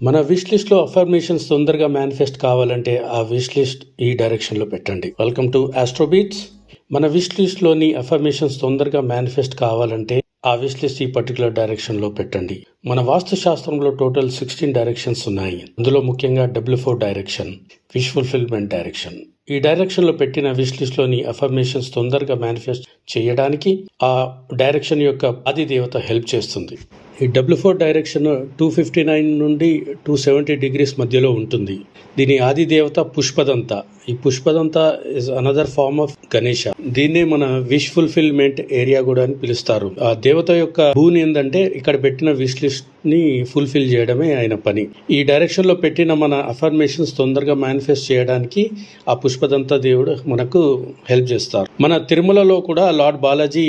మన wish list లో affirmations తొందరగా మేనిఫెస్ట్ కావాలంటే ఆ విష్ లిస్ట్ ఈ డైరెక్షన్ లో పెట్టండి. Welcome to Astrobeats. మన విష్ లిస్ట్ లోని అఫర్మేషన్స్ తొందరగా మేనిఫెస్ట్ కావాలంటే ఆ విష్ లిస్ట్ ఈ పర్టికులర్ డైరెక్షన్ లో పెట్టండి. మన వాస్తు శాస్త్రంలో టోటల్ 16 డైరెక్షన్స్ ఉన్నాయి. అందులో ముఖ్యంగా W4 direction, wish fulfilment direction. ఈ డైరెక్షన్ లో పెట్టిన విష్ లిస్ట్ లోని అఫర్మేషన్స్ తొందరగా మేనిఫెస్ట్ చేయడానికి ఆ డైరెక్షన్ యొక్క ఆది దేవత హెల్ప్ చేస్తుంది. ఈ W4 డైరెక్షన్ 259 నుండి 270 డిగ్రీస్ మధ్యలో ఉంటుంది. దీని ఆది దేవత పుష్పదంత. ఈ Pushpadanta is another form of Ganesha. దీన్నే మన విష్ ఫుల్ఫిల్మెంట్ ఏరియా కూడా అని పిలుస్తారు. ఆ దేవత యొక్క భూని ఏంటంటే ఇక్కడ పెట్టిన విష్ లిస్ట్ ని ఫుల్ఫిల్ చేయడమే ఆయన పని. ఈ డైరెక్షన్ లో పెట్టిన మన అఫర్మేషన్స్ తొందరగా మేనిఫెస్ట్ చేయడానికి ఆ పుష్పదంత దేవుడు మనకు హెల్ప్ చేస్తారు. మన తిరుమలలో కూడా లార్డ్ బాలాజీ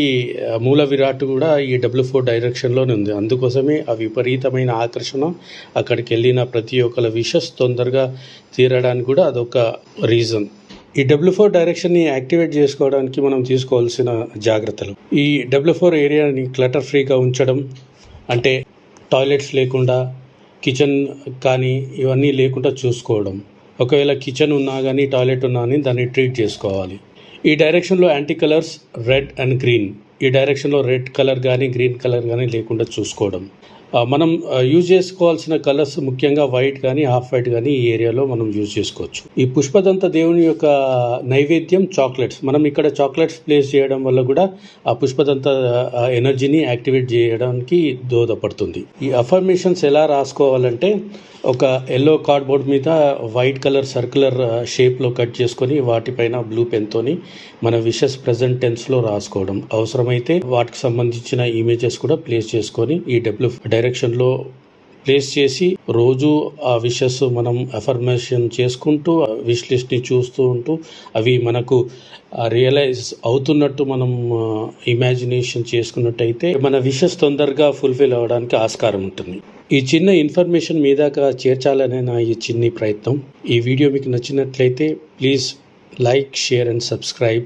మూల విరాట్ కూడా ఈ W4 డైరెక్షన్ లోనే ఉంది. అందుకోసమే ఆ విపరీతమైన ఆకర్షణ అక్కడికి వెళ్ళిన ప్రతి ఒక్కరి విషెస్ తొందరగా తీరడానికి కూడా అదొక రీజన్. ఈ W4 డైరెక్షన్ని యాక్టివేట్ చేసుకోవడానికి మనం తీసుకోవాల్సిన జాగ్రత్తలు. ఈ W4 ఏరియాని క్లటర్ ఫ్రీగా ఉంచడం అంటే టాయిలెట్స్ లేకుండా, కిచెన్ కానీ ఇవన్నీ లేకుండా చూసుకోవడం. ఒకవేళ కిచెన్ ఉన్నా కానీ టాయిలెట్ ఉన్నా కానీ దాన్ని ట్రీట్ చేసుకోవాలి. ఈ డైరెక్షన్లో anti colours red and green. ఈ డైరెక్షన్లో రెడ్ కలర్ కానీ గ్రీన్ కలర్ కానీ లేకుండా చూసుకోవడం. మనం యూజ్ చేసుకోవాల్సిన కలర్స్ ముఖ్యంగా వైట్ కానీ హాఫ్ వైట్ కానీ ఈ ఏరియాలో మనం యూజ్ చేసుకోవచ్చు. ఈ పుష్పదంత దేవుని యొక్క నైవేద్యం చాక్లెట్స్. మనం ఇక్కడ చాక్లెట్స్ ప్లేస్ చేయడం వల్ల కూడా ఆ పుష్పదంత ఎనర్జీని యాక్టివేట్ చేయడానికి దోహదపడుతుంది. ఈ అఫర్మేషన్స్ ఎలా రాసుకోవాలంటే ఒక ఎల్లో కార్డ్బోర్డ్ మీద వైట్ కలర్ సర్క్యులర్ షేప్లో కట్ చేసుకొని వాటిపైన బ్లూ పెన్తోని మన విషెస్ ప్రెజెంట్ టెన్స్లో రాసుకోవడం. అవసరమైతే వాటికి సంబంధించిన ఇమేజెస్ కూడా ప్లేస్ చేసుకొని ఈ డైరెక్షన్లో ప్లేస్ చేసి రోజు ఆ విషెస్ మనం అఫర్మేషన్ చేసుకుంటూ విష్ లిస్ట్ని చూస్తూ ఉంటూ అవి మనకు రియలైజ్ అవుతున్నట్టు మనం ఇమాజినేషన్ చేసుకున్నట్టయితే మన విషెస్ తొందరగా ఫుల్ఫిల్ అవ్వడానికి ఆస్కారం ఉంటుంది. ఈ చిన్న ఇన్ఫర్మేషన్ మీ దాకా చేర్చాలనే నా ఈ చిన్ని ప్రయత్నం. ఈ వీడియో మీకు నచ్చినట్లయితే please like, share and subscribe.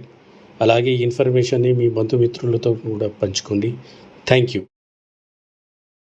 అలాగే ఈ ఇన్ఫర్మేషన్ని మీ బంధుమిత్రులతో కూడా పంచుకోండి. Thank you.